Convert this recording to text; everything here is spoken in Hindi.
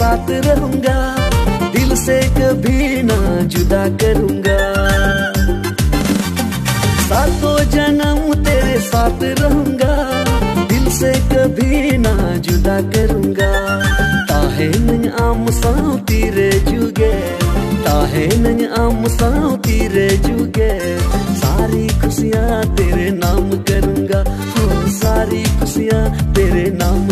साथ रहूंगा, दिल से कभी ना जुदा करूंगा। सातों जन्म तेरे साथ रहूंगा, दिल से कभी ना जुदा करूंगा। ताहे नंग आम साव तीरे जुगे, ताहे नंग आम साव तीरे जुगे। सारी खुशियाँ तेरे नाम करूंगा, सारी खुशियाँ तेरे नाम